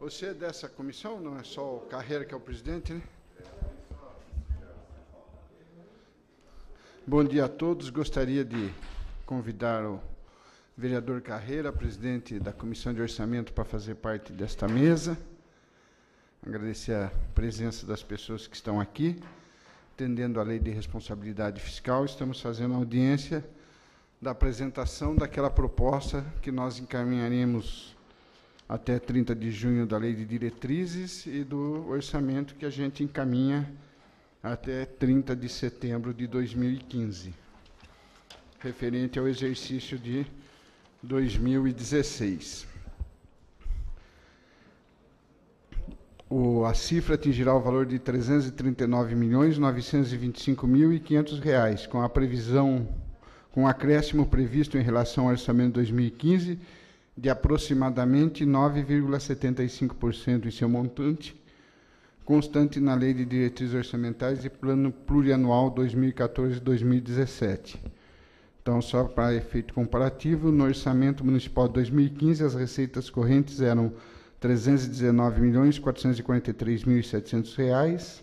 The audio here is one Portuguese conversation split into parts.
Você é dessa comissão? Não é só o Carreira que é o presidente, né? Bom dia a todos. Gostaria de convidar o vereador Carreira, presidente da Comissão de Orçamento, para fazer parte desta mesa. Agradecer a presença das pessoas que estão aqui. Atendendo à Lei de Responsabilidade Fiscal, estamos fazendo a audiência da apresentação daquela proposta que nós encaminharemos até 30 de junho da Lei de Diretrizes e do orçamento que a gente encaminha até 30 de setembro de 2015, referente ao exercício de 2016. A cifra atingirá o valor de R$ 339.925.500, com a previsão, com o acréscimo previsto em relação ao orçamento de 2015 de aproximadamente 9,75% em seu montante, constante na Lei de Diretrizes Orçamentais e Plano Plurianual 2014-2017. Então, só para efeito comparativo, no Orçamento Municipal de 2015, as receitas correntes eram R$ 319.443.700,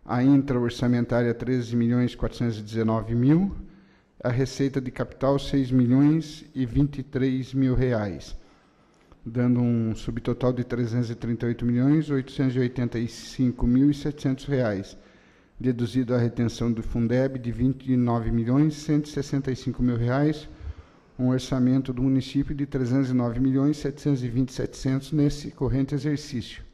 a intra-orçamentária R$ 13.419.000, a receita de capital R$ 6.023.000, dando um subtotal de R$ 338.885.700, deduzido a retenção do Fundeb de R$ 29.165.000, um orçamento do município de R$ 309.720.700 nesse corrente exercício.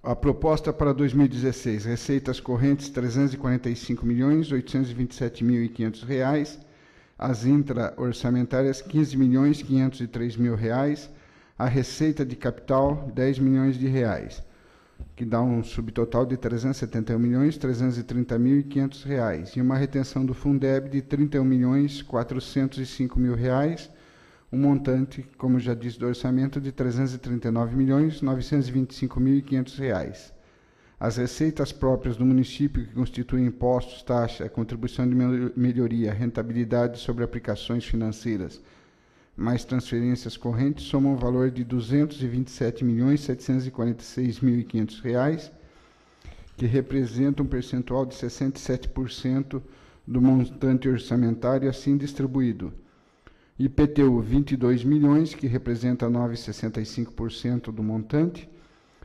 A proposta para 2016, receitas correntes R$ 345.827.500, as intra-orçamentárias R$ 15.503.000, a receita de capital R$ 10 milhões, que dá um subtotal de R$ 371.330.500, e uma retenção do Fundeb de R$ 31.405.000, um montante, como já disse, do orçamento de R$ 339.925.500. As receitas próprias do município, que constituem impostos, taxa, contribuição de melhoria, rentabilidade sobre aplicações financeiras, mais transferências correntes, somam o valor de R$ 227.746.500, que representa um percentual de 67% do montante orçamentário assim distribuído. IPTU, 22 milhões, que representa 9,65% do montante.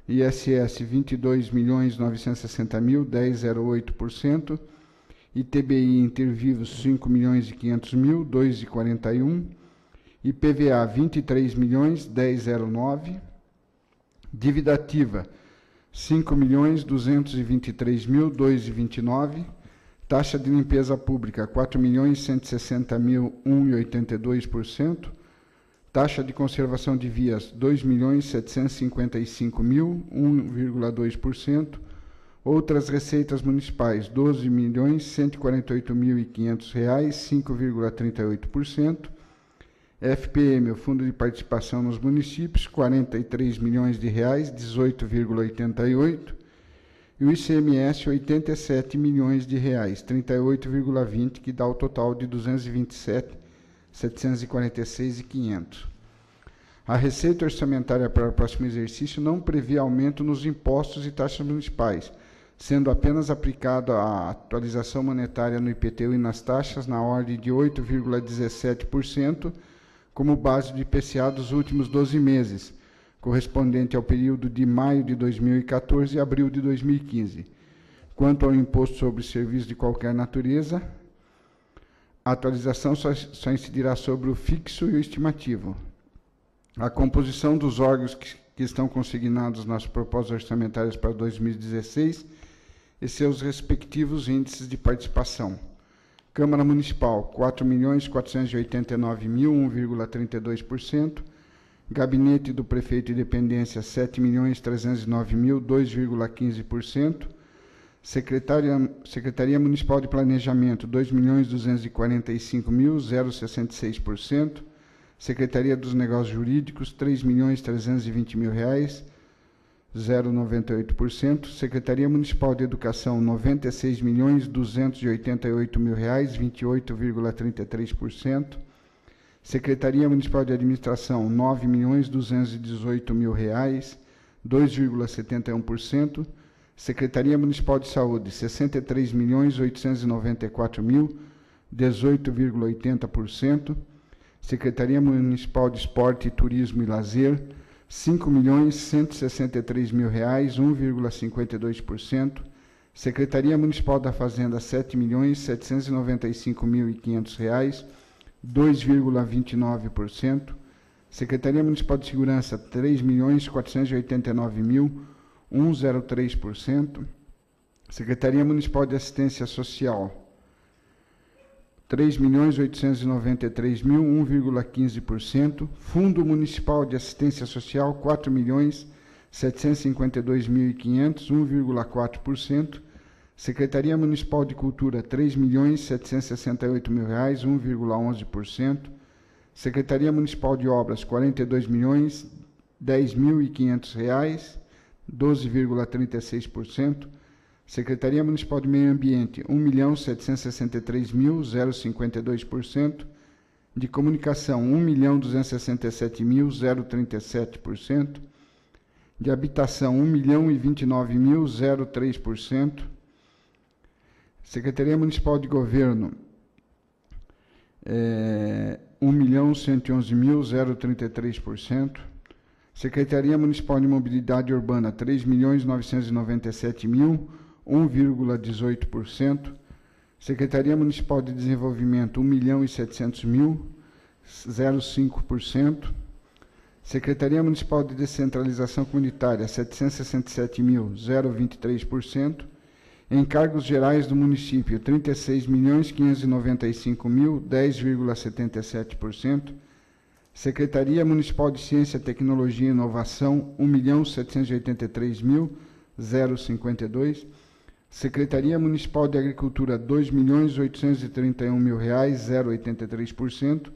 ISS, 22.960.000, 10,08%. ITBI Intervivos, 5.500.000, 2,41%. IPVA, 23 milhões, 10,09%. Dívida ativa, 5.223.000, 2,29%. Taxa de limpeza pública, 4.160.000, 1,82%. Taxa de conservação de vias, 2.755.000, 1,2%. Outras receitas municipais, 12.148.500, 5,38%. FPM, o Fundo de Participação nos Municípios, 43 milhões de reais, 18,88%. E o ICMS, 87 milhões de reais, 38,20%, que dá o total de 227.746.500. A receita orçamentária para o próximo exercício não prevê aumento nos impostos e taxas municipais, sendo apenas aplicada a atualização monetária no IPTU e nas taxas na ordem de 8,17%, como base do IPCA dos últimos 12 meses, correspondente ao período de maio de 2014 e abril de 2015. Quanto ao imposto sobre serviços de qualquer natureza, a atualização só incidirá sobre o fixo e o estimativo. A composição dos órgãos que estão consignados nas propostas orçamentárias para 2016 e seus respectivos índices de participação. Câmara Municipal, 4.489.000, 1,32%. Gabinete do Prefeito de Dependência, 7.309.000, 2,15%. Secretaria Municipal de Planejamento, 2.245.000, 0,66%. Secretaria dos Negócios Jurídicos, 3.320.000, 0,98%. Secretaria Municipal de Educação, 96.288.000, 28,33%. Secretaria Municipal de Administração, R$ 9.218.000, 2,71%. Secretaria Municipal de Saúde, R$ 63.894.000, 18,80%. Secretaria Municipal de Esporte, Turismo e Lazer, R$ 5.163.000, 1,52%. Secretaria Municipal da Fazenda, R$ 7.795.500, 2,29%. Secretaria Municipal de Segurança, R$ 3.489.000, 1,03%. Secretaria Municipal de Assistência Social, R$ 3.893.000, 1,15%. Fundo Municipal de Assistência Social, R$ 4.752.500, 1,4%. Secretaria Municipal de Cultura, R$ 3.768.000, 1,11%. Secretaria Municipal de Obras, R$ 42.010.500, 12,36%. Secretaria Municipal de Meio Ambiente, R$ 1.763.000, 0,52%. De Comunicação, R$ 1.267.000, 0,37%. De Habitação, R$ 1.029.000, 0,3%. Secretaria Municipal de Governo, R$ 1.111.000, 0,33%. Secretaria Municipal de Mobilidade Urbana, R$ 3.997.000, 1,18%. Secretaria Municipal de Desenvolvimento, R$ 1.700.000, 0,5%. Secretaria Municipal de Descentralização Comunitária, R$ 767.000, 0,23%. Encargos gerais do município, R$ 36.595.000, 10,77%. Secretaria Municipal de Ciência, Tecnologia e Inovação, R$ 1.783.000, 0,52%. Secretaria Municipal de Agricultura, R$ 2.831.000, 0,83%.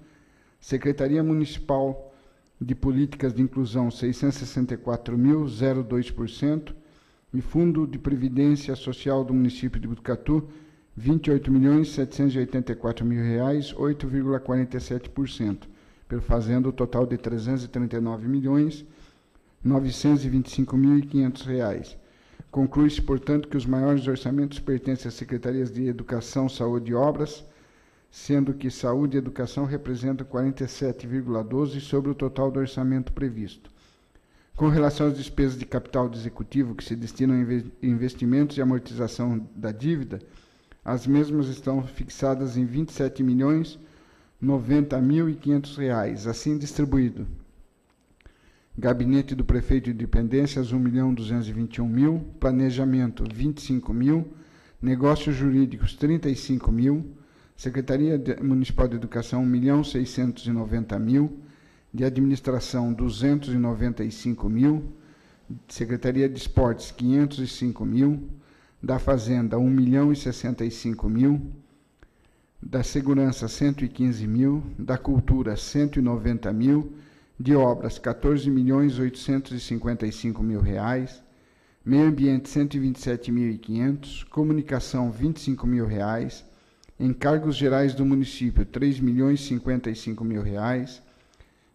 Secretaria Municipal de Políticas de Inclusão, R$ 664.000, 0,2%. E Fundo de Previdência Social do município de Botucatu, R$ 28.784.000, 8,47%, fazendo o total de R$ 339.925.500. Conclui-se, portanto, que os maiores orçamentos pertencem às secretarias de Educação, Saúde e Obras, sendo que Saúde e Educação representam 47,12% sobre o total do orçamento previsto. Com relação às despesas de capital do Executivo, que se destinam a investimentos e amortização da dívida, as mesmas estão fixadas em R$ 27.090.500, assim distribuído. Gabinete do Prefeito de Dependências, R$ 1.221.000, Planejamento, R$ 25.000, Negócios Jurídicos, R$ 35.000, Secretaria Municipal de Educação, R$ 1.690.000, de Administração, R$ 295.000, Secretaria de Esportes, R$ 505.000, da Fazenda, R$ 1.065.000, da Segurança, R$ 115.000, da Cultura, R$ 190.000, de Obras, R$ 14.855.000, Meio Ambiente, R$ 127.500, Comunicação, R$ 25.000, Encargos Gerais do Município, R$ 3.055.000,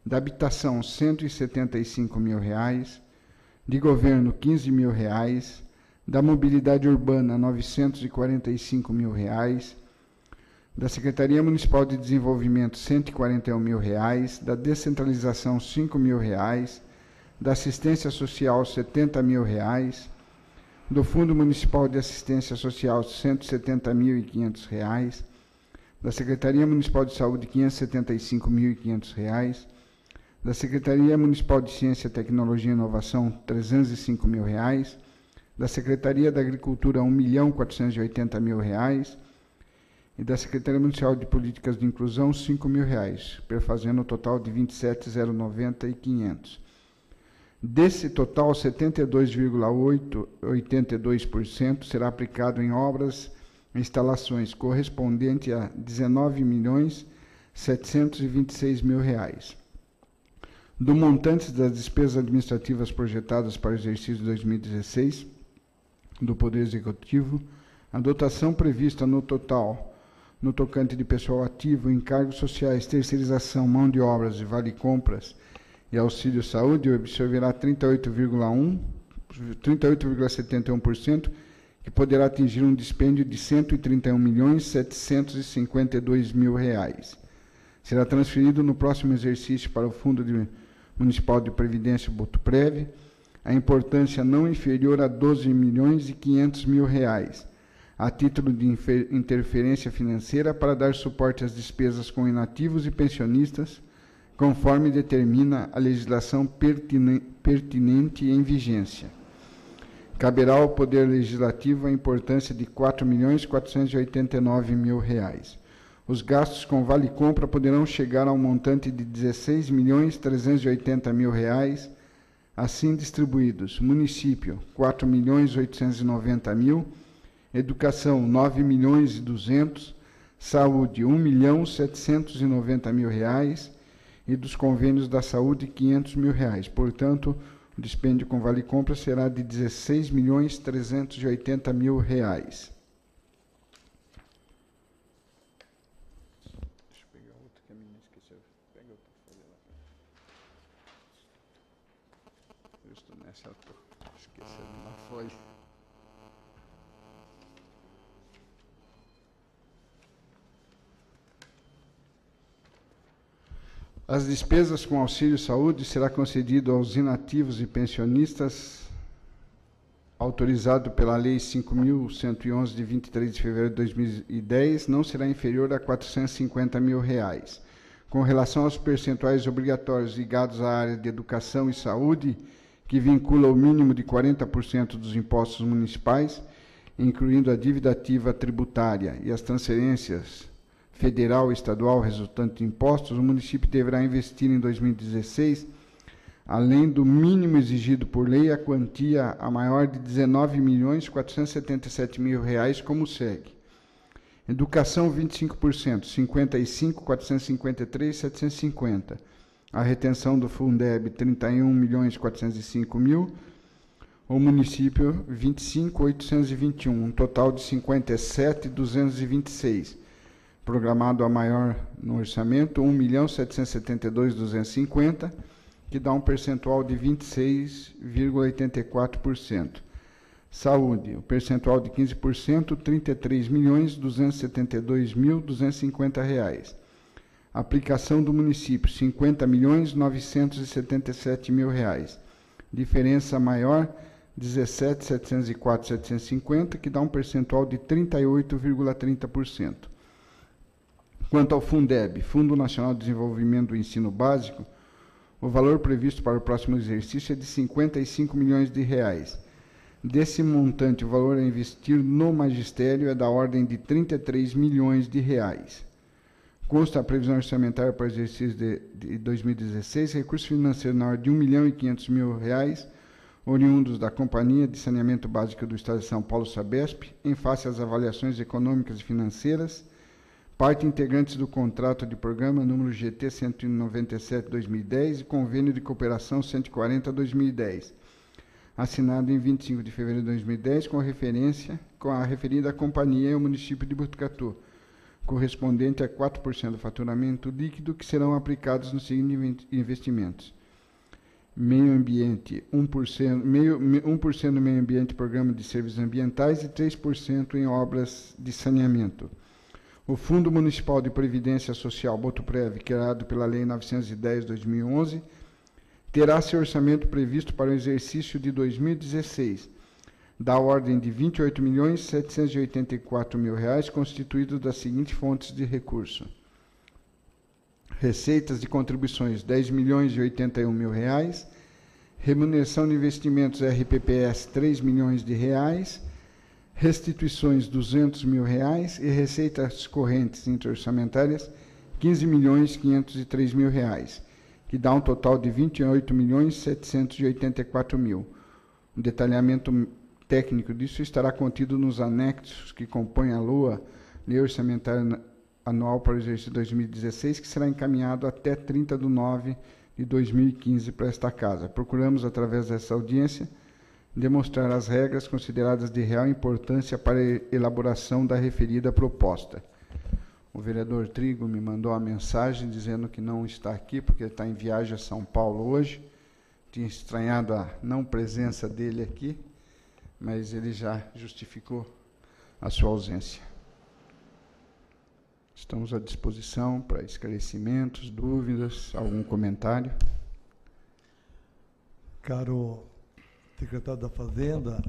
da Habitação, R$ 175.000, de Governo, R$ 15.000, da Mobilidade Urbana, R$ 945.000, da Secretaria Municipal de Desenvolvimento, R$ 141.000, da Descentralização, R$ 5.000, da Assistência Social, R$ 70.000, do Fundo Municipal de Assistência Social, R$ 170.500, da Secretaria Municipal de Saúde, R$ 575.500, da Secretaria Municipal de Ciência, Tecnologia e Inovação, R$ 305.000, da Secretaria da Agricultura, R$ 1.480.000, e da Secretaria Municipal de Políticas de Inclusão, R$ 5.000, perfazendo o total de R$ 27.090.500. Desse total, 72,82% será aplicado em obras e instalações, correspondente a R$ 19.726.000. Do montante das despesas administrativas projetadas para o exercício de 2016 do Poder Executivo, a dotação prevista no total no tocante de pessoal ativo, encargos sociais, terceirização, mão de obras e vale-compras e auxílio saúde, observará 38,71%, que poderá atingir um dispêndio de R$ 131.752.000. Será transferido no próximo exercício para o Fundo Municipal de Previdência Botuprev a importância não inferior a R$ 12.500.000, a título de interferência financeira para dar suporte às despesas com inativos e pensionistas, conforme determina a legislação pertinente em vigência. Caberá ao Poder Legislativo a importância de R$ 4.489.000. Os gastos com vale-compra poderão chegar ao montante de R$ 16.380.000, assim distribuídos: município, R$ 4.890.000, educação, R$ 9.200.000, saúde, R$ 1.790.000, e dos convênios da saúde, R$ 500.000. Portanto, o dispêndio com vale-compra será de R$ 16.380.000. Deixa eu pegar outro que a menina esqueceu. Pega outro para fazer lá. Justo nessa eu estou esquecendo uma folha. As despesas com auxílio saúde será concedido aos inativos e pensionistas, autorizado pela Lei 5.111, de 23 de fevereiro de 2010, não será inferior a R$ 450.000. Com relação aos percentuais obrigatórios ligados à área de educação e saúde, que vincula o mínimo de 40% dos impostos municipais, incluindo a dívida ativa tributária e as transferências federal e estadual resultante de impostos, o município deverá investir em 2016, além do mínimo exigido por lei, a quantia a maior de R$ 19.477.000, como segue: educação, 25%, 55.453.750. A retenção do Fundeb, 31.405.000. O município, 25.821, um total de 57.226. Programado a maior no orçamento, 1.772.250, que dá um percentual de 26,84%. Saúde, o percentual de 15%, R$ 33.272.250. Aplicação do município, R$ 50.977.000. Diferença maior, R$ 17.704.750, que dá um percentual de 38,30%. Quanto ao Fundeb, Fundo Nacional de Desenvolvimento do Ensino Básico, o valor previsto para o próximo exercício é de R$ 55 milhões. Desse montante, o valor a investir no magistério é da ordem de R$ 33 milhões. Consta a previsão orçamentária para o exercício de 2016, recurso financeiro na ordem de R$ 1.500.000, oriundos da Companhia de Saneamento Básico do Estado de São Paulo, Sabesp, em face às avaliações econômicas e financeiras, parte integrantes do contrato de programa número GT 197/2010 e convênio de cooperação 140/2010, assinado em 25 de fevereiro de 2010, com a referida companhia e o município de Botucatu, correspondente a 4% do faturamento líquido, que serão aplicados nos seguintes investimentos: meio ambiente, 1% no meio ambiente, programa de serviços ambientais, e 3% em obras de saneamento. O Fundo Municipal de Previdência Social Botuprev, criado pela Lei 910/2011, terá seu orçamento previsto para o exercício de 2016, da ordem de R$ 28.784.000, constituído das seguintes fontes de recurso: receitas de contribuições, R$ 10.081.000, remuneração de investimentos RPPS, R$ 3 milhões, restituições, R$ 200.000, e receitas correntes interorçamentárias, R$ 15.503.000, que dá um total de R$ 28.784.000. O detalhamento técnico disso estará contido nos anexos que compõem a LOA, Lei Orçamentária Anual para o exercício 2016, que será encaminhado até 30 de nove de 2015 para esta Casa. Procuramos, através dessa audiência, demonstrar as regras consideradas de real importância para a elaboração da referida proposta. O vereador Trigo me mandou uma mensagem dizendo que não está aqui, porque ele está em viagem a São Paulo hoje. Tinha estranhado a não presença dele aqui, mas ele já justificou a sua ausência. Estamos à disposição para esclarecimentos, dúvidas, algum comentário. Caro secretário da Fazenda,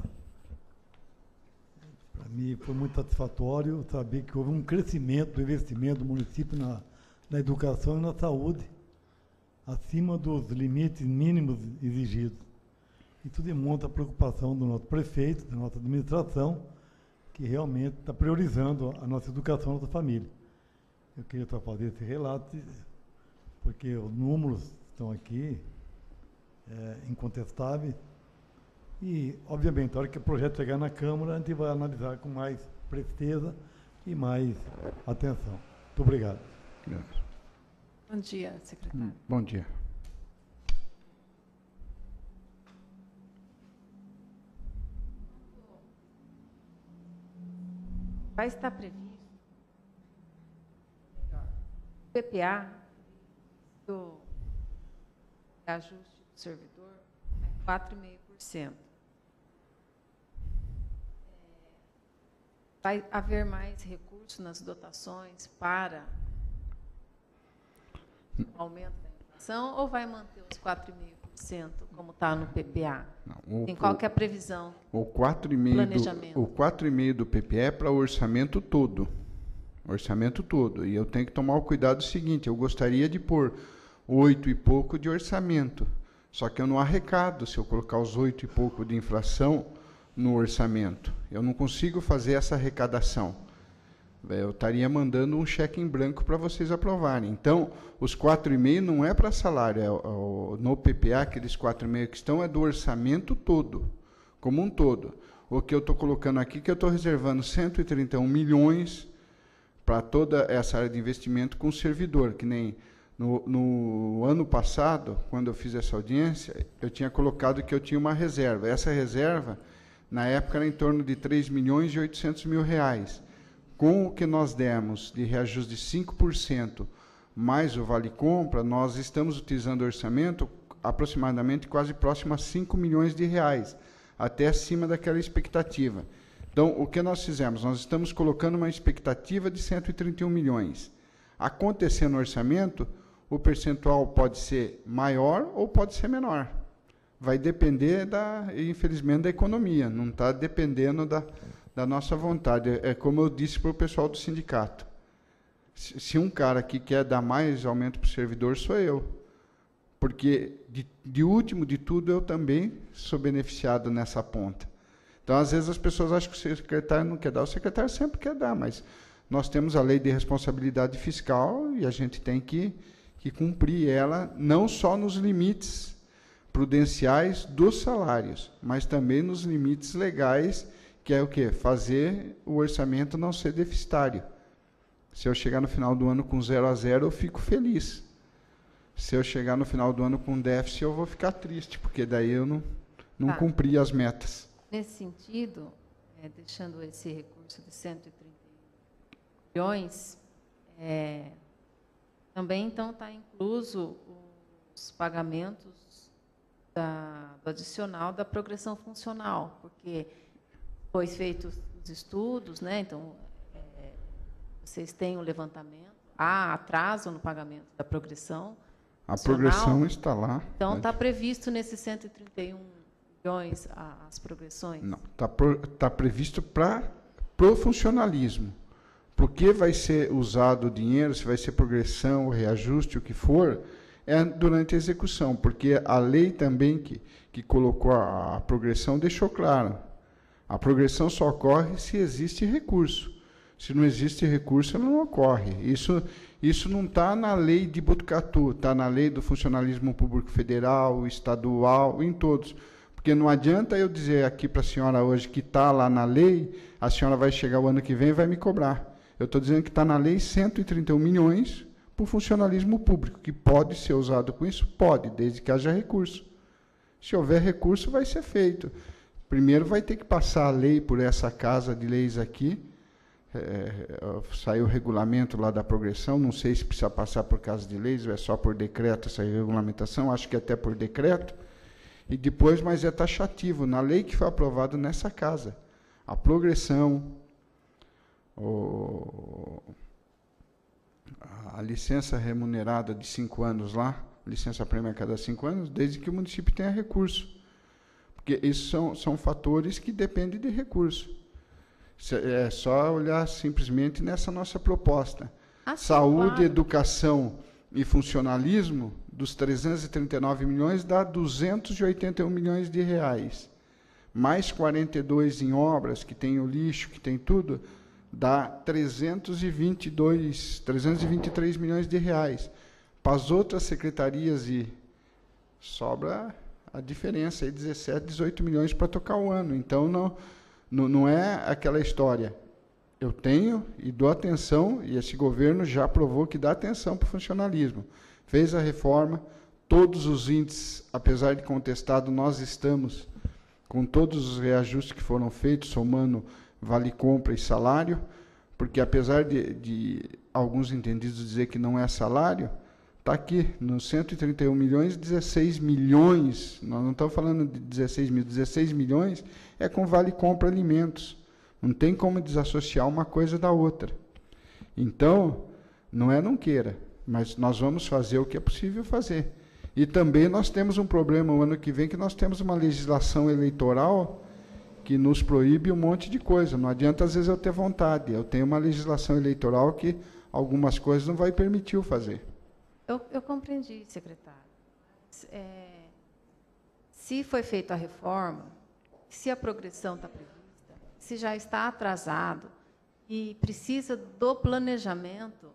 para mim foi muito satisfatório saber que houve um crescimento do investimento do município na educação e na saúde, acima dos limites mínimos exigidos. Isso demonstra a preocupação do nosso prefeito, da nossa administração, que realmente está priorizando a nossa educação, a nossa família. Eu queria só fazer esse relato, porque os números estão aqui, incontestáveis, e, obviamente, na hora que o projeto chegar na Câmara, a gente vai analisar com mais presteza e mais atenção. Muito obrigado. Bom dia, secretário. Bom dia. Vai estar previsto o PPA do ajuste do servidor é 4,5%. Vai haver mais recursos nas dotações para o aumento da inflação ou vai manter os 4,5% como está no PPA? Não, Tem qual que é a previsão? O 4,5% do PPA é para o orçamento todo. Orçamento todo. E eu tenho que tomar o cuidado seguinte, eu gostaria de pôr 8 e pouco de orçamento, só que eu não arrecado se eu colocar os 8 e pouco de inflação no orçamento. Eu não consigo fazer essa arrecadação. Eu estaria mandando um cheque em branco para vocês aprovarem. Então, os 4,5% não é para salário, no PPA, aqueles 4,5% que estão, é do orçamento todo, como um todo. O que eu estou colocando aqui, que eu estou reservando 131 milhões para toda essa área de investimento com o servidor, que nem no ano passado, quando eu fiz essa audiência, eu tinha colocado que eu tinha uma reserva. Essa reserva, na época, era em torno de 3.800.000 reais. Com o que nós demos de reajuste de 5%, mais o Vale Compra, nós estamos utilizando o orçamento aproximadamente quase próximo a 5 milhões de reais, até acima daquela expectativa. Então, o que nós fizemos? Nós estamos colocando uma expectativa de 131 milhões. Acontecendo no orçamento, o percentual pode ser maior ou pode ser menor. Vai depender, infelizmente, da economia, não está dependendo da nossa vontade. É como eu disse para o pessoal do sindicato. Se um cara que quer dar mais aumento para o servidor, sou eu. Porque, de último de tudo, eu também sou beneficiado nessa ponta. Então, às vezes, as pessoas acham que o secretário não quer dar. O secretário sempre quer dar, mas nós temos a lei de responsabilidade fiscal e a gente tem que cumprir ela, não só nos limites prudenciais dos salários, mas também nos limites legais, que é o quê? Fazer o orçamento não ser deficitário. Se eu chegar no final do ano com 0 a 0, eu fico feliz. Se eu chegar no final do ano com déficit, eu vou ficar triste, porque daí eu não cumpri as metas. Nesse sentido, deixando esse recurso de 130 milhões, também, então, está incluso os pagamentos do adicional da progressão funcional, porque foi feitos os estudos, né? Então, vocês têm o levantamento, há atraso no pagamento da progressão. A progressão está lá. Então, está previsto nesses 131 milhões as progressões? Não, está previsto para o funcionalismo. Porque vai ser usado o dinheiro, se vai ser progressão, reajuste, o que for, é durante a execução, porque a lei também que colocou a progressão deixou claro. A progressão só ocorre se existe recurso. Se não existe recurso, ela não ocorre. Isso não está na lei de Botucatu, está na lei do funcionalismo público federal, estadual, em todos. Porque não adianta eu dizer aqui para a senhora hoje que está lá na lei, a senhora vai chegar o ano que vem e vai me cobrar. Eu estou dizendo que está na lei 131 milhões para o funcionalismo público, que pode ser usado com isso? Pode, desde que haja recurso. Se houver recurso, vai ser feito. Primeiro vai ter que passar a lei por essa casa de leis aqui, saiu o regulamento lá da progressão, não sei se precisa passar por casa de leis, ou é só por decreto essa regulamentação, acho que até por decreto, e depois, mas é taxativo, na lei que foi aprovada nessa casa. A progressão, a licença remunerada de 5 anos lá, licença prêmio a cada 5 anos, desde que o município tenha recurso. Porque isso são fatores que dependem de recurso. É só olhar simplesmente nessa nossa proposta. Saúde, claro. educação e funcionalismo, dos 339 milhões, dá 281 milhões de reais. Mais 42 em obras, que tem o lixo, que tem tudo, dá 323 milhões de reais. Para as outras secretarias, sobra a diferença, aí 17, 18 milhões para tocar o ano. Então, não é aquela história. Eu tenho e dou atenção, e esse governo já provou que dá atenção para o funcionalismo. Fez a reforma, todos os índices, apesar de contestado, nós estamos com todos os reajustes que foram feitos, somando vale compra e salário, porque apesar de alguns entendidos dizer que não é salário, está aqui, nos 131 milhões, 16 milhões, nós não estamos falando de 16 milhões é com vale compra alimentos. Não tem como desassociar uma coisa da outra. Então, não queira, mas nós vamos fazer o que é possível fazer. E também nós temos um problema o ano que vem, que nós temos uma legislação eleitoral que nos proíbe um monte de coisa. Não adianta, às vezes, eu ter vontade. Eu tenho uma legislação eleitoral que algumas coisas não vai permitir eu fazer. Eu compreendi, secretário. Se foi feita a reforma, se a progressão está prevista, se já está atrasado e precisa do planejamento,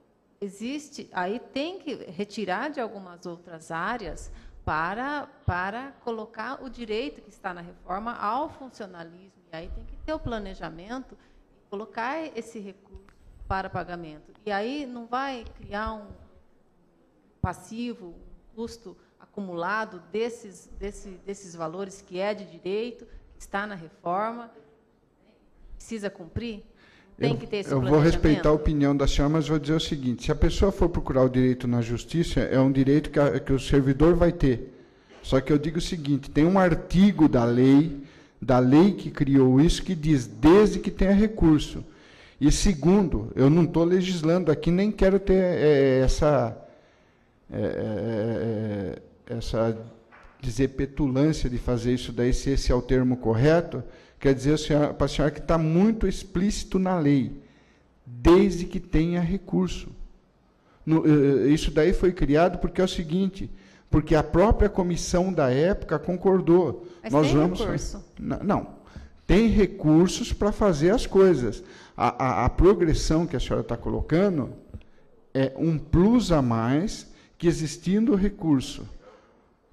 aí tem que retirar de algumas outras áreas para colocar o direito que está na reforma ao funcionalismo. E aí tem que ter o planejamento e colocar esse recurso para pagamento. E aí não vai criar um passivo, um custo acumulado desses valores que é de direito, que está na reforma, precisa cumprir? Tem que ter esse planejamento. Eu vou respeitar a opinião da senhora, mas vou dizer o seguinte: se a pessoa for procurar o direito na justiça, é um direito que o servidor vai ter. Só que eu digo o seguinte: tem um artigo da lei que criou isso, que diz, desde que tenha recurso. E segundo, eu não estou legislando aqui, nem quero ter dizer petulância de fazer isso daí, se esse é o termo correto. Quer dizer para a senhora que está muito explícito na lei, desde que tenha recurso. Isso daí foi criado porque é o seguinte, porque a própria comissão da época concordou. Mas tem recurso? Não, tem recursos para fazer as coisas. A progressão que a senhora está colocando é um plus a mais, que existindo recurso.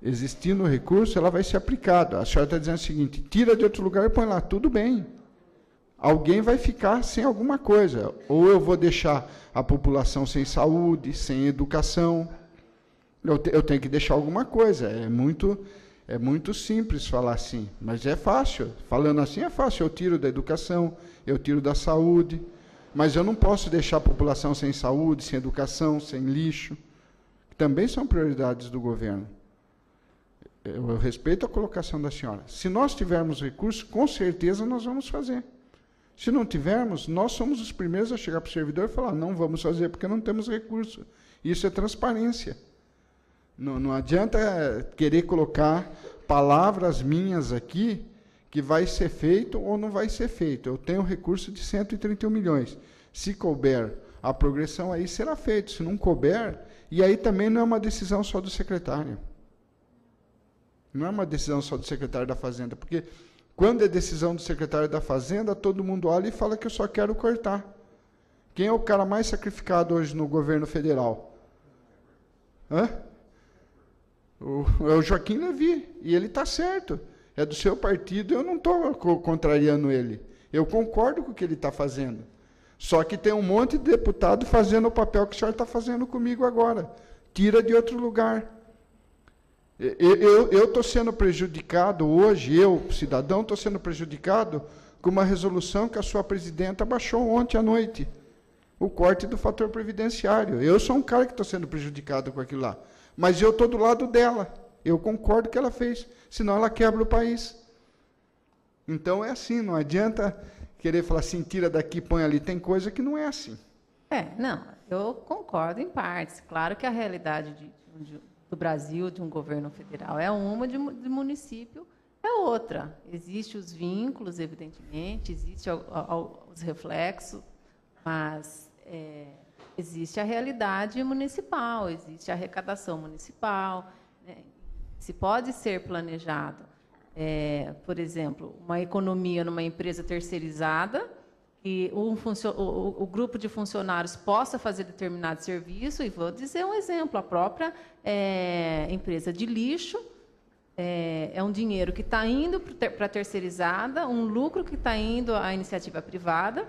Existindo o recurso, ela vai ser aplicada. A senhora está dizendo o seguinte: tira de outro lugar e põe lá. Tudo bem. Alguém vai ficar sem alguma coisa. Ou eu vou deixar a população sem saúde, sem educação. Eu tenho que deixar alguma coisa. É muito simples falar assim, mas é fácil. Falando assim é fácil. Eu tiro da educação, eu tiro da saúde, mas eu não posso deixar a população sem saúde, sem educação, sem lixo, que também são prioridades do governo. Eu respeito a colocação da senhora. Se nós tivermos recursos, com certeza nós vamos fazer. Se não tivermos, nós somos os primeiros a chegar para o servidor e falar: não vamos fazer porque não temos recurso. Isso é transparência. Não adianta querer colocar palavras minhas aqui que vai ser feito ou não vai ser feito. Eu tenho recurso de 131 milhões. Se couber a progressão, aí será feito. Se não couber, e aí também não é uma decisão só do secretário. Não é uma decisão só do secretário da Fazenda, porque quando é decisão do secretário da Fazenda, todo mundo olha e fala que eu só quero cortar. Quem é o cara mais sacrificado hoje no governo federal? É o Joaquim Levy, e ele está certo. É do seu partido, eu não estou contrariando ele. Eu concordo com o que ele está fazendo. Só que tem um monte de deputado fazendo o papel que o senhor está fazendo comigo agora. Tira de outro lugar. Eu estou sendo prejudicado hoje, eu, cidadão, estou sendo prejudicado com uma resolução que a sua presidenta baixou ontem à noite, o corte do fator previdenciário. Eu sou um cara que estou sendo prejudicado com aquilo lá, mas eu estou do lado dela. Eu concordo que ela fez, senão ela quebra o país. Então é assim, não adianta querer falar assim, tira daqui, põe ali. Tem coisa que não é assim. Não, eu concordo em partes. Claro que a realidade do Brasil, de um governo federal, é uma, de município é outra. Existem os vínculos, evidentemente, existem os reflexos, mas existe a realidade municipal, existe a arrecadação municipal, né? Se pode ser planejado, por exemplo, uma economia numa empresa terceirizada, que o grupo de funcionários possa fazer determinado serviço, e vou dizer um exemplo, a própria empresa de lixo, é um dinheiro que está indo para a terceirizada, um lucro que está indo à iniciativa privada,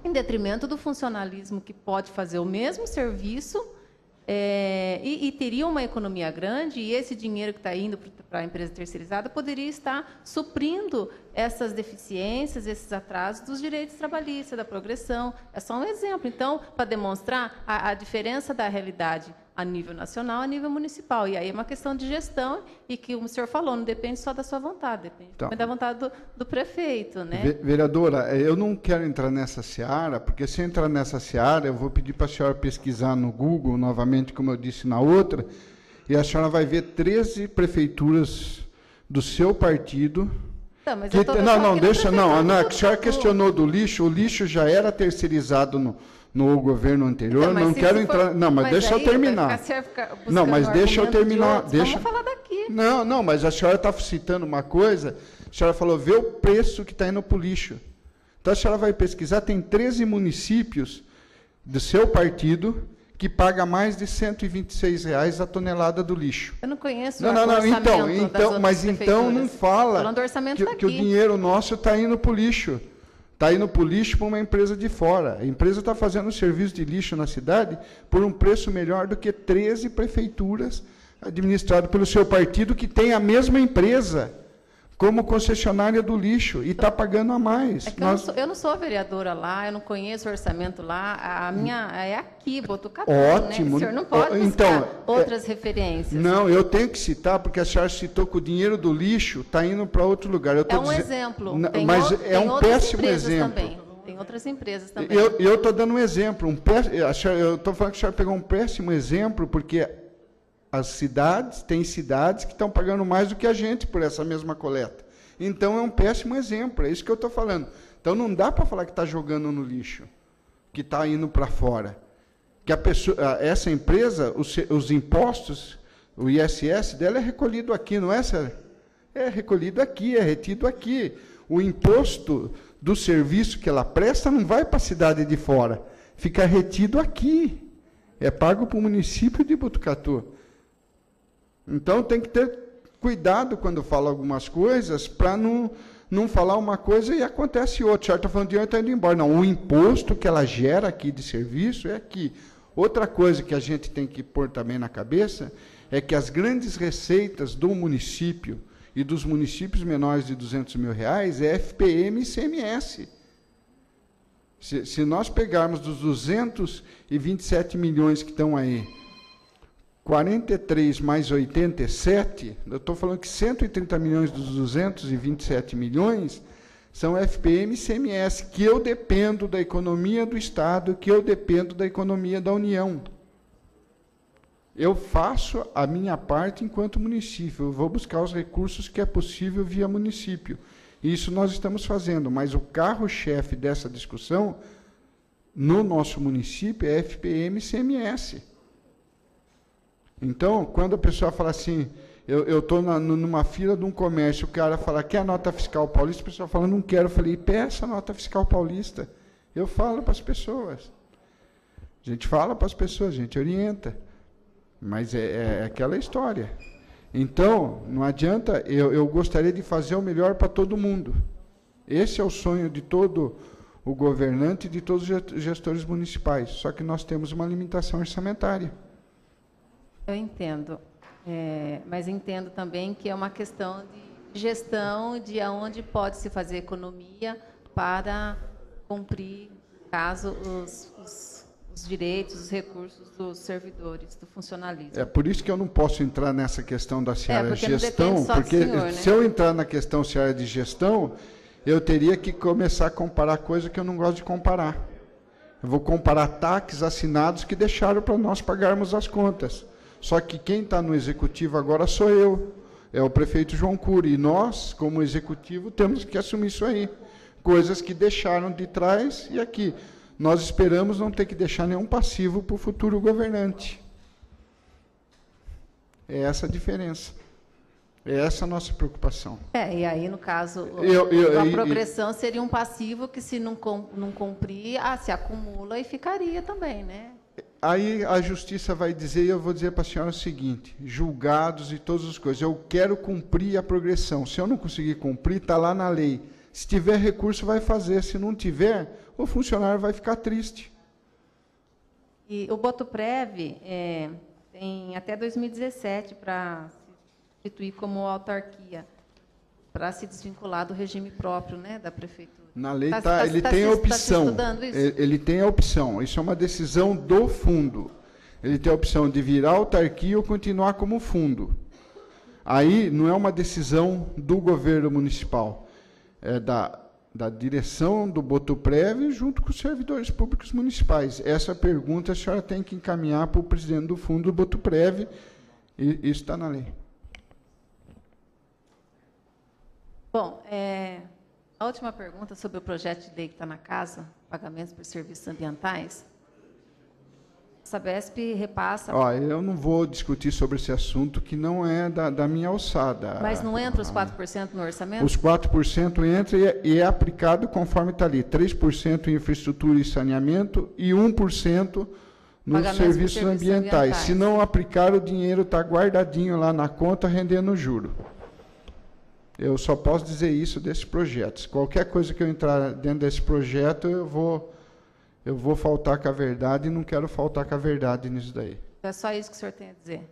em detrimento do funcionalismo que pode fazer o mesmo serviço, e teria uma economia grande, e esse dinheiro que está indo para a empresa terceirizada poderia estar suprindo essas deficiências, esses atrasos dos direitos trabalhistas, da progressão. É só um exemplo. Então, para demonstrar a diferença da realidade a nível nacional, a nível municipal. E aí é uma questão de gestão, e que o senhor falou, não depende só da sua vontade, depende também da vontade do prefeito, né? Vereadora, eu não quero entrar nessa seara, porque se eu entrar nessa seara, eu vou pedir para a senhora pesquisar no Google, novamente, como eu disse na outra, e a senhora vai ver 13 prefeituras do seu partido. Não, mas que, não, deixa, não, a senhora questionou do lixo, o lixo já era terceirizado no governo anterior, então, não quero entrar... Não, mas deixa eu terminar. Não, mas deixa eu terminar. Vamos falar daqui. Não, mas a senhora está citando uma coisa, a senhora falou, vê o preço que está indo para o lixo. Então, a senhora vai pesquisar, tem 13 municípios do seu partido que paga mais de R$ 126 a tonelada do lixo. Eu não conheço o orçamento mas então não fala que o dinheiro nosso está indo para o lixo. Está indo para o lixo para uma empresa de fora. A empresa está fazendo um serviço de lixo na cidade por um preço melhor do que 13 prefeituras administradas pelo seu partido, que tem a mesma empresa como concessionária do lixo, e está pagando a mais. Eu não sou vereadora lá, eu não conheço o orçamento lá, a minha é aqui, Botucatu. Ótimo. Né? O senhor não pode citar outras referências. Não, eu tenho que citar, porque a senhora citou que o dinheiro do lixo está indo para outro lugar. Exemplo. Mas é um péssimo exemplo. Também. Tem outras empresas também. Eu estou dando um exemplo. Eu estou falando que a senhora pegou um péssimo exemplo, porque tem cidades que estão pagando mais do que a gente por essa mesma coleta. Então, é um péssimo exemplo, é isso que eu estou falando. Então, não dá para falar que está jogando no lixo, que está indo para fora. Que essa empresa, os impostos, o ISS dela é recolhido aqui, não é, Sérgio? É recolhido aqui, é retido aqui. O imposto do serviço que ela presta não vai para a cidade de fora, fica retido aqui. É pago para o município de Botucatu. Então, tem que ter cuidado quando fala algumas coisas, para não falar uma coisa e acontece outra. O senhor está falando de onde está indo embora. Não, o imposto que ela gera aqui de serviço é aqui. Outra coisa que a gente tem que pôr também na cabeça é que as grandes receitas do município e dos municípios menores de R$200 mil é FPM e ICMS. Se nós pegarmos dos 227 milhões que estão aí, 43 mais 87, eu estou falando que 130 milhões dos 227 milhões são FPM e ICMS, que eu dependo da economia do Estado, que eu dependo da economia da União. Eu faço a minha parte enquanto município, eu vou buscar os recursos que é possível via município. Isso nós estamos fazendo, mas o carro-chefe dessa discussão, no nosso município, é FPM e ICMS. Então, quando a pessoa fala assim, eu estou numa fila de um comércio, o cara fala, quer a nota fiscal paulista? A pessoa fala, não quero. Eu falei, peça a nota fiscal paulista. Eu falo para as pessoas. A gente fala para as pessoas, a gente orienta. Mas é aquela história. Então, não adianta, eu gostaria de fazer o melhor para todo mundo. Esse é o sonho de todo o governante e de todos os gestores municipais. Só que nós temos uma limitação orçamentária. Eu entendo, mas entendo também que é uma questão de gestão, de onde pode se fazer economia, para cumprir, caso, os direitos, os recursos dos servidores, do funcionalismo. É por isso que eu não posso entrar nessa questão da seara de gestão, porque senhor, né? Se eu entrar na questão seara de gestão, eu teria que começar a comparar coisa que eu não gosto de comparar. Eu vou comparar TACs assinados que deixaram para nós pagarmos as contas. Só que quem está no executivo agora sou eu, é o prefeito João Cury, e nós, como executivo, temos que assumir isso aí. Coisas que deixaram de trás, e aqui nós esperamos não ter que deixar nenhum passivo para o futuro governante. É essa a diferença. É essa a nossa preocupação. E aí, no caso, a progressão seria um passivo que, se não cumprir, se acumula e ficaria também, né? Aí a justiça vai dizer, e eu vou dizer para a senhora o seguinte, julgados e todas as coisas, eu quero cumprir a progressão. Se eu não conseguir cumprir, está lá na lei. Se tiver recurso, vai fazer. Se não tiver, o funcionário vai ficar triste. E o Botuprev tem até 2017 para se instituir como autarquia, para se desvincular do regime próprio, né, da prefeitura. Na lei ele tem a opção. Ele tem a opção. Isso é uma decisão do fundo. Ele tem a opção de virar autarquia ou continuar como fundo. Aí não é uma decisão do governo municipal, é da direção do Botuprev junto com os servidores públicos municipais. Essa pergunta a senhora tem que encaminhar para o presidente do fundo do Botuprev, e isso está na lei. Bom, a última pergunta sobre o projeto de lei que está na casa, pagamentos por serviços ambientais. A Sabesp repassa... Eu não vou discutir sobre esse assunto, que não é da minha alçada. Mas não entra os 4% no orçamento? Os 4% entra e é aplicado conforme está ali. 3% em infraestrutura e saneamento e 1% nos serviços ambientais. Se não aplicar, o dinheiro está guardadinho lá na conta, rendendo juro. Eu só posso dizer isso desses projetos. Qualquer coisa que eu entrar dentro desse projeto, eu vou faltar com a verdade, e não quero faltar com a verdade nisso daí. É só isso que o senhor tem a dizer?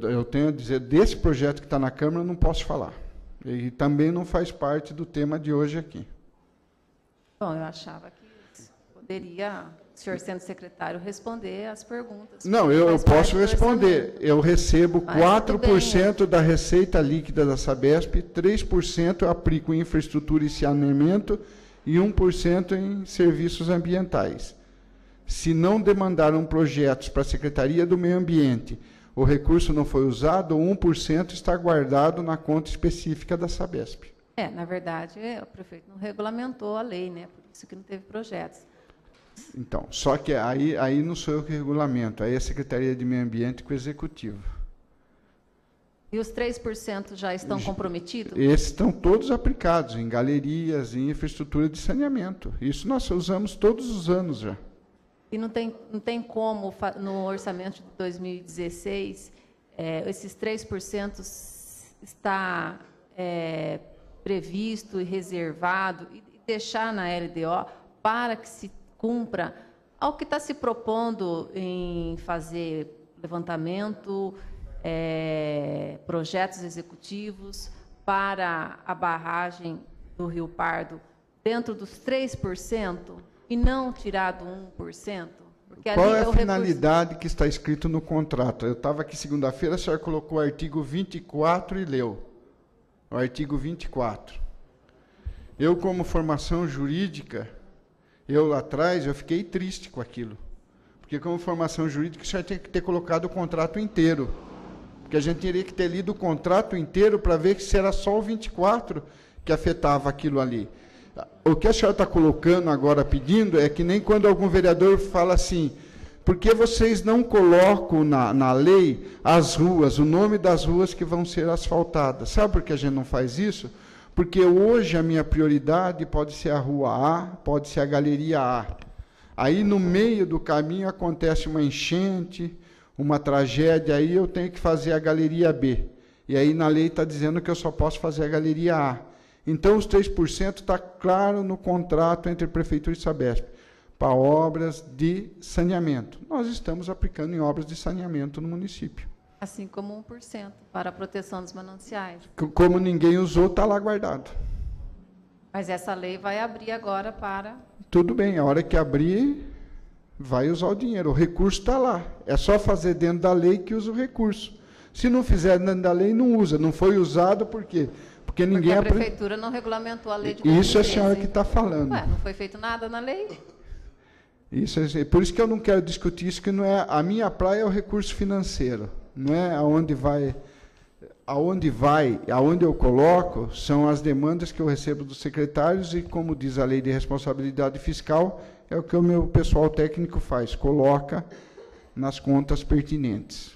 Eu tenho a dizer, desse projeto que está na Câmara, eu não posso falar. E também não faz parte do tema de hoje aqui. Bom, eu achava que poderia, o senhor sendo secretário, responder às perguntas. Não, eu posso responder. Eu recebo 4% da receita líquida da Sabesp, 3% eu aplico em infraestrutura e saneamento e 1% em serviços ambientais. Se não demandaram projetos para a Secretaria do Meio Ambiente, o recurso não foi usado, 1% está guardado na conta específica da Sabesp. Na verdade, o prefeito não regulamentou a lei, né? Por isso que não teve projetos. Então, só que aí não sou eu que regulamento, aí é a Secretaria de Meio Ambiente com o Executivo. E os 3% já estão comprometidos? Esses estão todos aplicados em galerias, em infraestrutura de saneamento. Isso nós usamos todos os anos já. E não tem como, no orçamento de 2016, esses 3% está previsto e reservado, e deixar na LDO para que se cumpra ao que está se propondo em fazer levantamento, projetos executivos para a barragem do Rio Pardo dentro dos 3% e não tirar do 1%? Porque qual é a finalidade que está escrito no contrato? Eu estava aqui segunda-feira, a senhora colocou o artigo 24 e leu. O artigo 24. Eu, como formação jurídica, lá atrás, eu fiquei triste com aquilo. Porque, como formação jurídica, o senhor tem que ter colocado o contrato inteiro. Porque a gente teria que ter lido o contrato inteiro para ver se era só o 24 que afetava aquilo ali. O que a senhora está colocando agora, pedindo, é que nem quando algum vereador fala assim, por que vocês não colocam na lei as ruas, o nome das ruas que vão ser asfaltadas? Sabe por que a gente não faz isso? Porque hoje a minha prioridade pode ser a Rua A, pode ser a Galeria A. Aí, no meio do caminho, acontece uma enchente, uma tragédia, aí eu tenho que fazer a Galeria B. E aí, na lei, está dizendo que eu só posso fazer a Galeria A. Então, os 3% está claro no contrato entre Prefeitura e Sabesp, para obras de saneamento. Nós estamos aplicando em obras de saneamento no município. Assim como 1% para a proteção dos mananciais. Como ninguém usou, está lá guardado. Mas essa lei vai abrir agora para... Tudo bem, a hora que abrir, vai usar o dinheiro. O recurso está lá. É só fazer dentro da lei que usa o recurso. Se não fizer dentro da lei, não usa. Não foi usado por quê? Porque ninguém... Porque a prefeitura não regulamentou a lei de 2013. Isso é a 2013. senhora que está falando. Ué, não foi feito nada na lei? Isso é, por isso que eu não quero discutir isso, que não é a minha praia, é o recurso financeiro. Não é aonde vai... Aonde eu coloco, são as demandas que eu recebo dos secretários e, como diz a lei de responsabilidade fiscal, é o que o meu pessoal técnico faz, coloca nas contas pertinentes.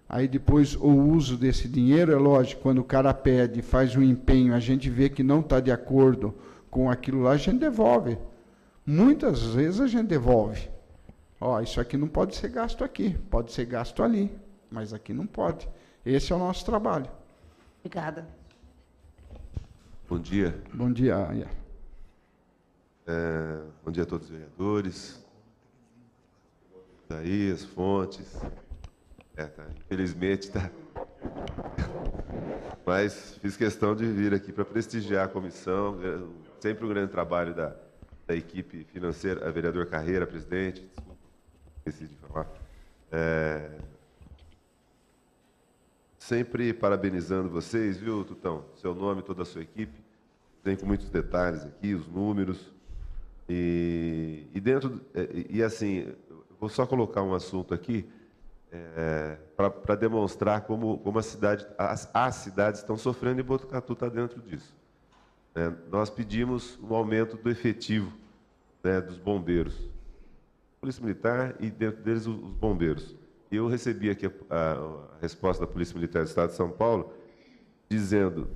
Aí depois o uso desse dinheiro, é lógico, quando o cara pede, faz um empenho, a gente vê que não está de acordo com aquilo lá, a gente devolve. Muitas vezes a gente devolve. Ó, isso aqui não pode ser gasto aqui, pode ser gasto ali, mas aqui não pode. Esse é o nosso trabalho. Obrigada. Bom dia. Bom dia. Bom dia a todos os vereadores. Isaías, Fontes. Infelizmente está. Mas fiz questão de vir aqui para prestigiar a comissão. Sempre um grande trabalho da equipe financeira, a vereador Carreira, presidente. Desculpa, esqueci de falar. Sempre parabenizando vocês, viu, Tutão? Seu nome, toda a sua equipe. Vem com muitos detalhes aqui, os números. E assim, vou só colocar um assunto aqui para demonstrar como as cidades estão sofrendo e Botucatu está dentro disso. Nós pedimos um aumento do efetivo, dos bombeiros. Polícia Militar e, dentro deles, os bombeiros. Eu recebi aqui a resposta da Polícia Militar do Estado de São Paulo, dizendo,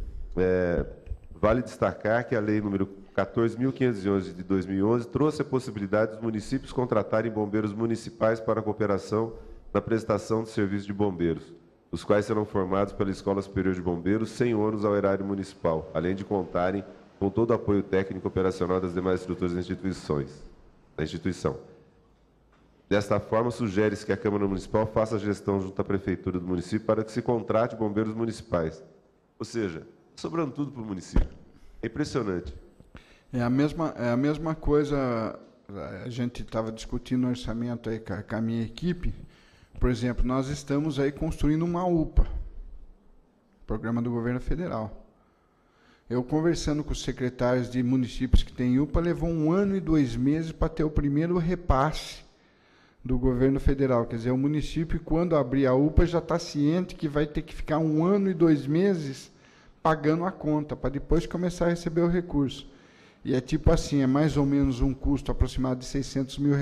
vale destacar que a Lei número 14.511 de 2011 trouxe a possibilidade dos municípios contratarem bombeiros municipais para a cooperação na prestação de serviços de bombeiros, os quais serão formados pela Escola Superior de Bombeiros sem ônus ao erário municipal, além de contarem com todo o apoio técnico e operacional das demais estruturas da instituição. Desta forma, sugere-se que a Câmara Municipal faça a gestão junto à Prefeitura do município para que se contrate bombeiros municipais. Ou seja, sobrando tudo para o município. É impressionante. É a mesma coisa, a gente estava discutindo o orçamento aí com a minha equipe. Por exemplo, nós estamos aí construindo uma UPA, programa do governo federal. Eu, conversando com os secretários de municípios que têm UPA, levou 1 ano e 2 meses para ter o primeiro repasse do governo federal. Quer dizer, o município, quando abrir a UPA, já está ciente que vai ter que ficar 1 ano e 2 meses pagando a conta, para depois começar a receber o recurso. E é tipo assim, é mais ou menos um custo aproximado de R$600 mil,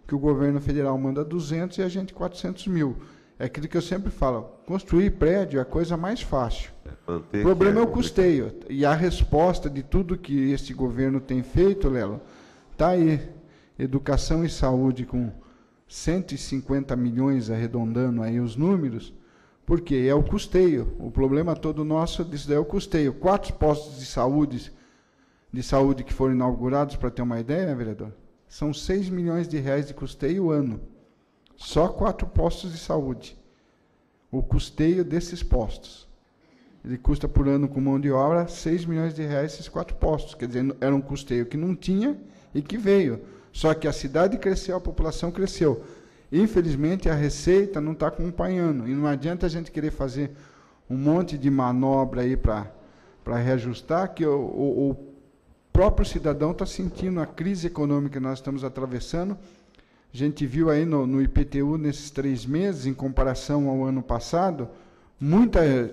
que o governo federal manda 200 e a gente 400 mil. É aquilo que eu sempre falo, construir prédio é a coisa mais fácil. O problema é o custeio. E a resposta de tudo que este governo tem feito, Lelo, está aí. Educação e saúde com 150 milhões, arredondando aí os números, porque é o custeio. O problema todo nosso disso daí é o custeio. 4 postos de saúde que foram inaugurados, para ter uma ideia, vereador, são R$6 milhões de custeio ano. Só 4 postos de saúde. O custeio desses postos. Ele custa por ano com mão de obra R$6 milhões esses 4 postos. Quer dizer, era um custeio que não tinha e que veio. Só que a cidade cresceu, a população cresceu. Infelizmente, a receita não está acompanhando. E não adianta a gente querer fazer um monte de manobra aí para reajustar, que o próprio cidadão está sentindo a crise econômica que nós estamos atravessando. A gente viu aí no IPTU, nesses 3 meses, em comparação ao ano passado,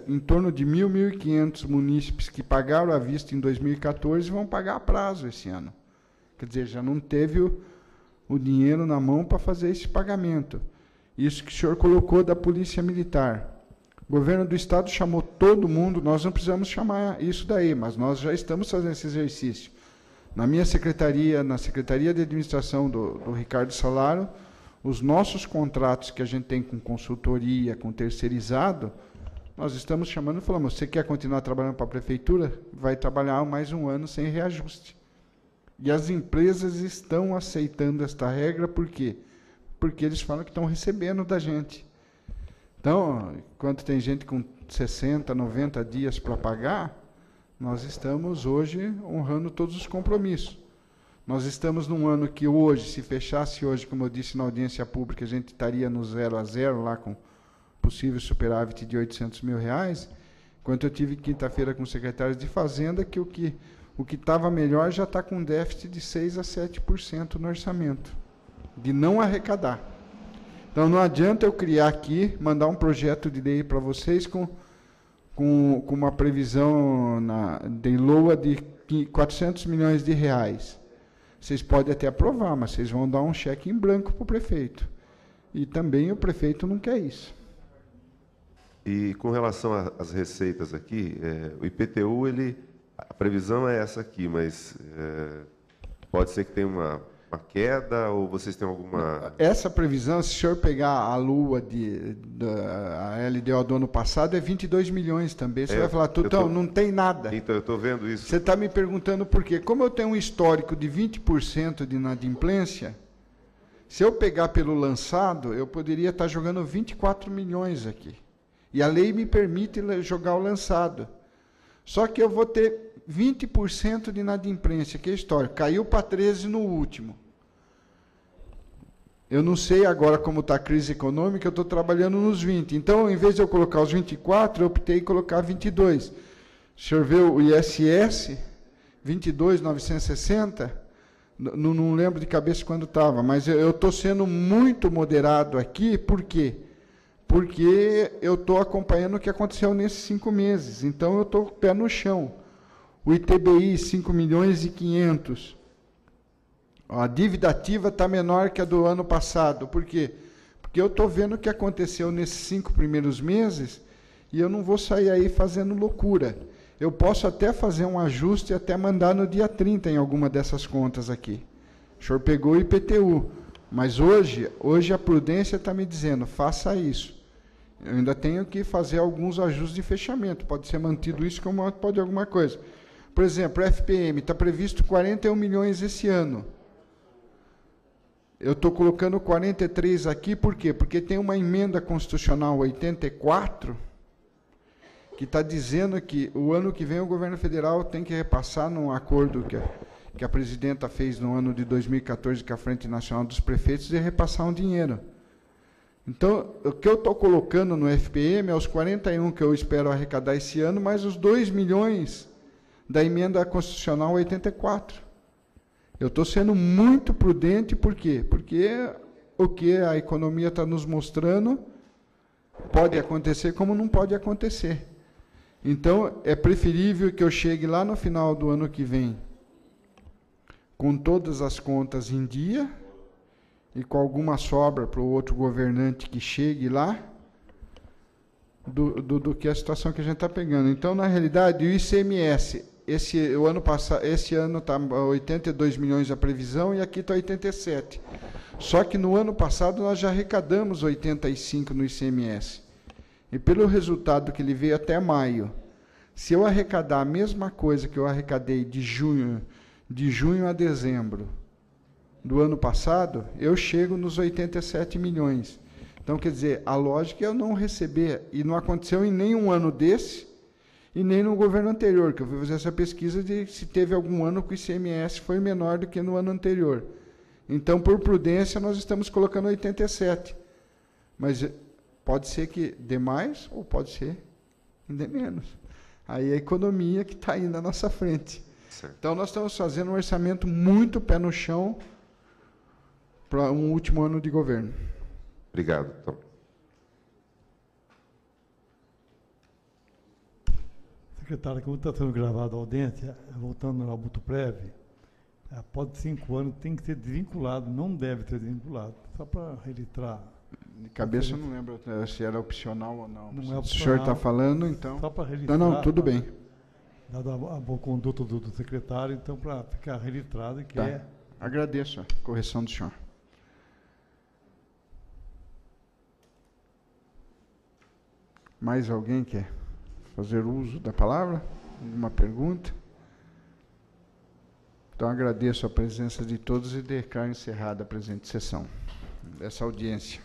em torno de 1.000, 1.500 munícipes que pagaram à vista em 2014 vão pagar a prazo esse ano. Quer dizer, já não teve o dinheiro na mão para fazer esse pagamento. Isso que o senhor colocou da Polícia Militar. O governo do Estado chamou todo mundo, nós não precisamos chamar isso daí, mas nós já estamos fazendo esse exercício. Na minha secretaria, na Secretaria de Administração do Ricardo Salaro, os nossos contratos que a gente tem com consultoria, com terceirizado, nós estamos chamando e falamos, você quer continuar trabalhando para a Prefeitura? Vai trabalhar mais 1 ano sem reajuste. E as empresas estão aceitando esta regra, por quê? Porque eles falam que estão recebendo da gente. Então, enquanto tem gente com 60, 90 dias para pagar, nós estamos hoje honrando todos os compromissos. Nós estamos num ano que hoje, se fechasse hoje, como eu disse na audiência pública, a gente estaria no 0 a 0, lá com possível superávit de R$800 mil, enquanto eu tive quinta-feira com secretários de Fazenda, que o que estava melhor já está com déficit de 6% a 7% no orçamento, de não arrecadar. Então, não adianta eu criar aqui, mandar um projeto de lei para vocês com uma previsão de LOA de R$400 milhões. Vocês podem até aprovar, mas vocês vão dar um cheque em branco para o prefeito. E também o prefeito não quer isso. E com relação às receitas aqui, o IPTU, a previsão é essa aqui, mas pode ser que tenha uma queda, ou vocês têm alguma... Essa previsão, se o senhor pegar a LUA, a LDO do ano passado, é 22 milhões também. Você vai falar, Tutão, não tem nada. Então, eu estou vendo isso. Você está me perguntando por quê. Como eu tenho um histórico de 20% de inadimplência, se eu pegar pelo lançado, eu poderia estar jogando 24 milhões aqui. E a lei me permite jogar o lançado. Só que eu vou ter 20% de inadimplência, que é histórico. Caiu para 13 no último. Eu não sei agora como está a crise econômica, eu estou trabalhando nos 20. Então, em vez de eu colocar os 24, eu optei em colocar 22. O senhor vê o ISS, 22.960, não lembro de cabeça quando estava, mas eu estou sendo muito moderado aqui, por quê? Porque eu estou acompanhando o que aconteceu nesses 5 meses. Então, eu estou pé no chão. O ITBI, 5 milhões e 500. A dívida ativa está menor que a do ano passado. Por quê? Porque eu estou vendo o que aconteceu nesses 5 primeiros meses e eu não vou sair aí fazendo loucura. Eu posso até fazer um ajuste e até mandar no dia 30 em alguma dessas contas aqui. O senhor pegou o IPTU, mas hoje a prudência está me dizendo, faça isso. Eu ainda tenho que fazer alguns ajustes de fechamento. Pode ser mantido isso como pode alguma coisa. Por exemplo, o FPM está previsto 41 milhões esse ano. Eu estou colocando 43 aqui, por quê? Porque tem uma emenda constitucional 84, que está dizendo que o ano que vem o governo federal tem que repassar num acordo que a presidenta fez no ano de 2014 com a Frente Nacional dos Prefeitos, e repassar um dinheiro. Então, o que eu estou colocando no FPM é os 41 que eu espero arrecadar esse ano, mais os 2 milhões da emenda constitucional 84. Eu estou sendo muito prudente, por quê? Porque o que a economia está nos mostrando pode acontecer como não pode acontecer. Então, é preferível que eu chegue lá no final do ano que vem com todas as contas em dia e com alguma sobra para o outro governante que chegue lá, do que a situação que a gente está pegando. Então, na realidade, o ICMS, esse ano está 82 milhões a previsão e aqui está 87. Só que no ano passado nós já arrecadamos 85 no ICMS. E pelo resultado que ele veio até maio, se eu arrecadar a mesma coisa que eu arrecadei de junho a dezembro do ano passado, eu chego nos 87 milhões. Então, quer dizer, a lógica é eu não receber, e não aconteceu em nenhum ano desse, e nem no governo anterior, que eu fui fazer essa pesquisa de se teve algum ano que o ICMS foi menor do que no ano anterior. Então, por prudência, nós estamos colocando 87. Mas pode ser que dê mais, ou pode ser que dê menos. Aí é a economia que está aí na nossa frente. Certo. Então, nós estamos fazendo um orçamento muito pé no chão para um último ano de governo. Obrigado, Tom. Secretário, como está sendo gravada a audiência, voltando ao Butuprev, após 5 anos tem que ser desvinculado, não deve ser desvinculado, só para registrar. De cabeça eu não lembro se era opcional ou não. Não Se é opcional, o senhor está falando, então... Só para registrar. Não, tudo bem. Dado a boa conduta do secretário, então, para ficar registrado que tá. Agradeço a correção do senhor. Mais alguém quer fazer uso da palavra? Alguma pergunta? Então, agradeço a presença de todos e declaro encerrada a presente sessão dessa audiência.